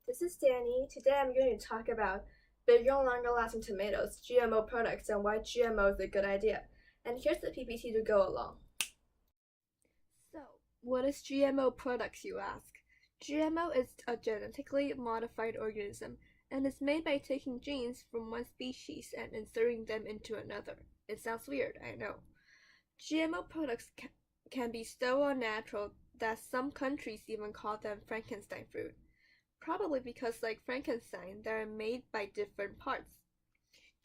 This is Danny. Today I'm going to talk about bigger and longer lasting tomatoes, GMO products, and why GMO is a good idea. And here's the PPT to go along. So, what is GMO products, you ask? GMO is a genetically modified organism and is made by taking genes from one species and inserting them into another. It sounds weird, I know. GMO products can be so unnatural that some countries even call them Frankenstein fruit. Probably because, like Frankenstein, they are made by different parts.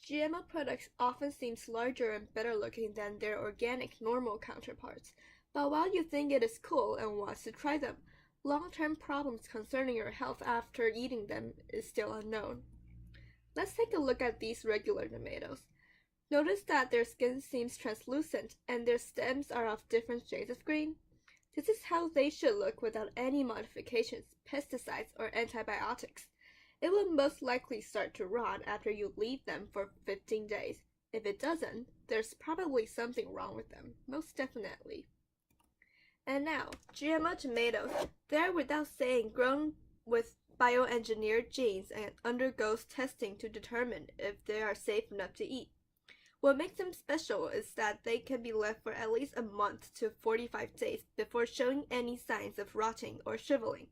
GMO products often seem larger and better looking than their organic normal counterparts, but while you think it is cool and want to try them, long-term problems concerning your health after eating them is still unknown. Let's take a look at these regular tomatoes. Notice that their skin seems translucent and their stems are of different shades of green. This is how they should look without any modifications, pesticides, or antibiotics. It will most likely start to rot after you leave them for 15 days. If it doesn't, there's probably something wrong with them, most definitely. And now, GMO tomatoes. They are, without saying, grown with bioengineered genes and undergoes testing to determine if they are safe enough to eat. What makes them special is that they can be left for at least a month to 45 days before showing any signs of rotting or shriveling.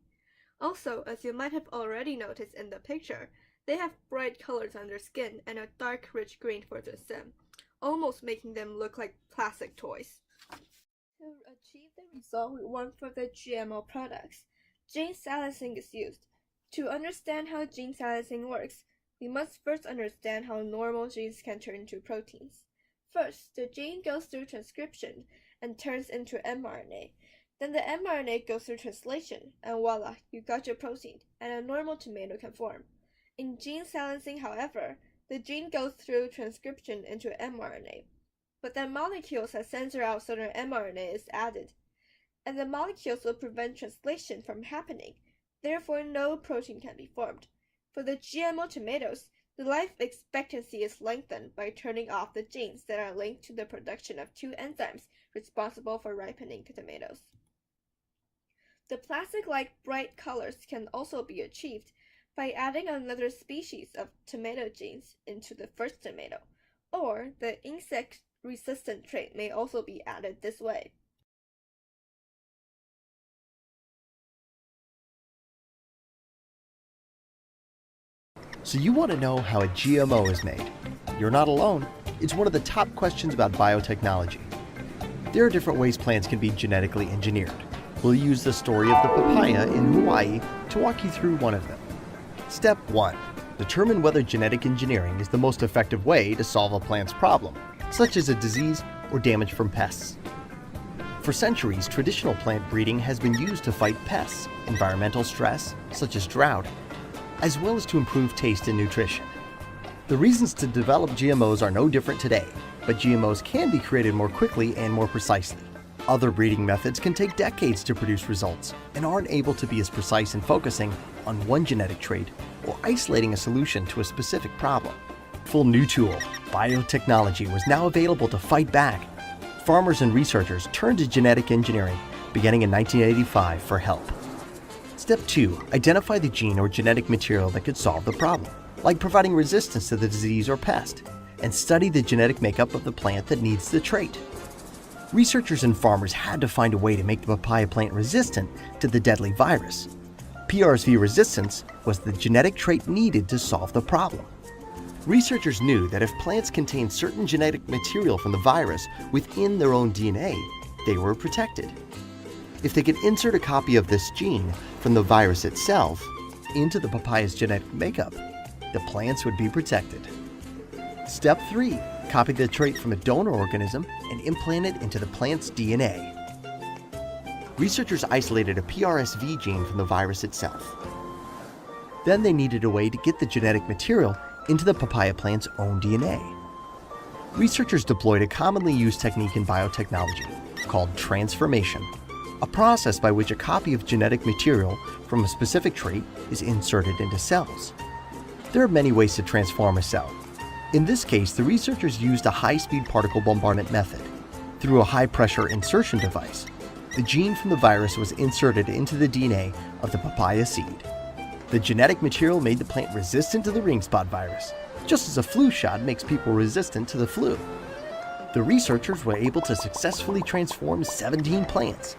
Also, as you might have already noticed in the picture, they have bright colors on their skin and a dark rich green for their stem, almost making them look like plastic toys. To achieve the result we want for the GMO products, gene silencing is used. To understand how gene silencing works, we must first understand how normal genes can turn into proteins. First, the gene goes through transcription and turns into mRNA. Then the mRNA goes through translation, and voila, you got your protein, and a normal tomato can form. In gene silencing, however, the gene goes through transcription into mRNA, but then molecules that censor out certain mRNA is added, and the molecules will prevent translation from happening. Therefore, no protein can be formed. For the GMO tomatoes, the life expectancy is lengthened by turning off the genes that are linked to the production of two enzymes responsible for ripening tomatoes. The plastic-like bright colors can also be achieved by adding another species of tomato genes into the first tomato, or the insect-resistant trait may also be added this way. So you want to know how a GMO is made. You're not alone. It's one of the top questions about biotechnology. There are different ways plants can be genetically engineered. We'll use the story of the papaya in Hawaii to walk you through one of them. Step 1. Determine whether genetic engineering is the most effective way to solve a plant's problem, such as a disease or damage from pests. For centuries, traditional plant breeding has been used to fight pests, environmental stress, such as drought, as well as to improve taste and nutrition. The reasons to develop GMOs are no different today, but GMOs can be created more quickly and more precisely. Other breeding methods can take decades to produce results and aren't able to be as precise in focusing on one genetic trait or isolating a solution to a specific problem. Full new tool, biotechnology, was now available to fight back. Farmers and researchers turned to genetic engineering beginning in 1985 for help. Step 2. Identify the gene or genetic material that could solve the problem, like providing resistance to the disease or pest, and study the genetic makeup of the plant that needs the trait. Researchers and farmers had to find a way to make the papaya plant resistant to the deadly virus. PRSV resistance was the genetic trait needed to solve the problem. Researchers knew that if plants contained certain genetic material from the virus within their own DNA, they were protected. If they could insert a copy of this gene from the virus itself into the papaya's genetic makeup, the plants would be protected. Step 3. Copy the trait from a donor organism and implant it into the plant's DNA. Researchers isolated a PRSV gene from the virus itself. Then they needed a way to get the genetic material into the papaya plant's own DNA. Researchers deployed a commonly used technique in biotechnology called transformation, a process by which a copy of genetic material from a specific trait is inserted into cells. There are many ways to transform a cell. In this case, the researchers used a high-speed particle bombardment method. Through a high-pressure insertion device, the gene from the virus was inserted into the DNA of the papaya seed. The genetic material made the plant resistant to the ring spot virus, just as a flu shot makes people resistant to the flu. The researchers were able to successfully transform 17 plants.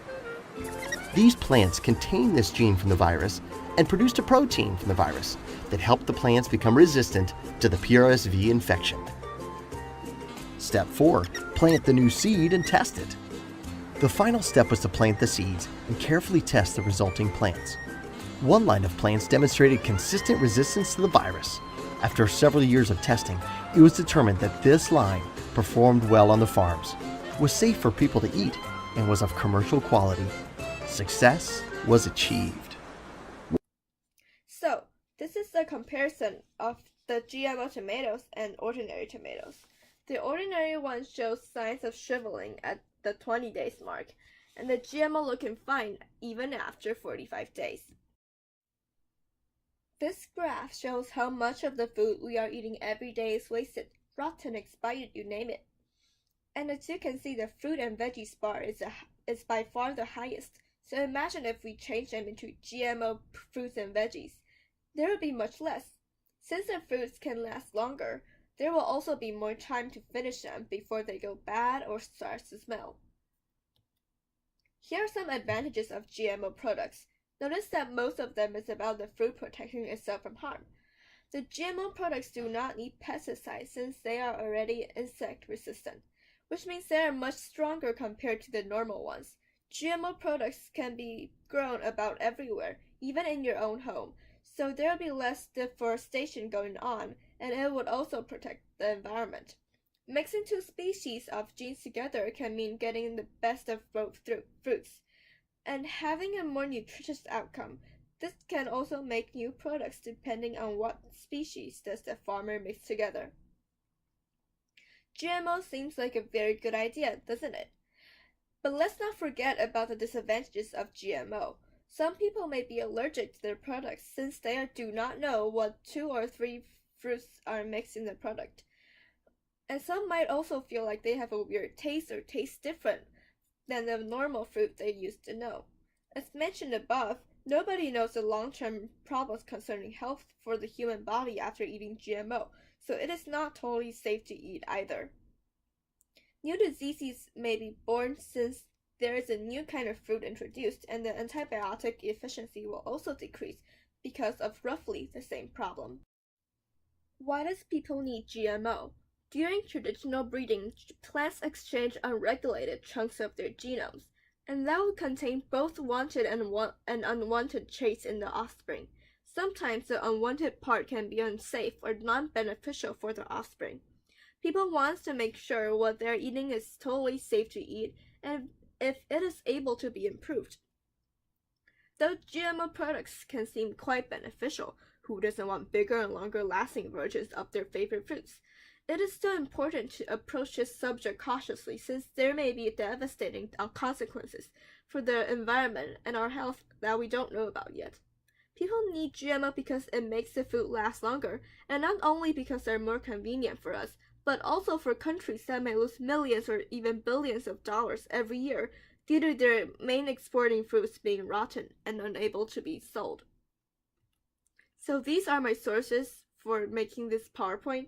These plants contained this gene from the virus and produced a protein from the virus that helped the plants become resistant to the PRSV infection. Step 4. Plant the new seed and test it. The final step was to plant the seeds and carefully test the resulting plants. One line of plants demonstrated consistent resistance to the virus. After several years of testing, it was determined that this line performed well on the farms, was safe for people to eat, and was of commercial quality. Success was achieved. So, this is the comparison of the GMO tomatoes and ordinary tomatoes. The ordinary one shows signs of shriveling at the 20 days mark, and the GMO looking fine even after 45 days. This graph shows how much of the food we are eating every day is wasted, rotten, expired, you name it. And as you can see, the fruit and veggies bar is by far the highest. So imagine if we change them into GMO fruits and veggies. There will be much less. Since the fruits can last longer, there will also be more time to finish them before they go bad or start to smell. Here are some advantages of GMO products. Notice that most of them is about the fruit protecting itself from harm. The GMO products do not need pesticides since they are already insect resistant, which means they are much stronger compared to the normal ones. GMO products can be grown about everywhere, even in your own home, so there will be less deforestation going on, and it would also protect the environment. Mixing two species of genes together can mean getting the best of both fruits, and having a more nutritious outcome. This can also make new products depending on what species does the farmer mix together. GMO seems like a very good idea, doesn't it? But let's not forget about the disadvantages of GMO. Some people may be allergic to their products since they do not know what 2 or 3 fruits are mixed in the product. And some might also feel like they have a weird taste or taste different than the normal fruit they used to know. As mentioned above, nobody knows the long-term problems concerning health for the human body after eating GMO, so it is not totally safe to eat either. New diseases may be born since there is a new kind of fruit introduced, and the antibiotic efficiency will also decrease because of roughly the same problem. Why does people need GMO? During traditional breeding, plants exchange unregulated chunks of their genomes, and that will contain both wanted and unwanted traits in the offspring. Sometimes the unwanted part can be unsafe or non-beneficial for the offspring. People want to make sure what they're eating is totally safe to eat and if it is able to be improved. Though GMO products can seem quite beneficial, who doesn't want bigger and longer lasting versions of their favorite fruits? It is still important to approach this subject cautiously since there may be devastating consequences for the environment and our health that we don't know about yet. People need GMO because it makes the food last longer, and not only because they're more convenient for us, but also for countries that may lose millions or even billions of dollars every year due to their main exporting fruits being rotten and unable to be sold. So these are my sources for making this PowerPoint.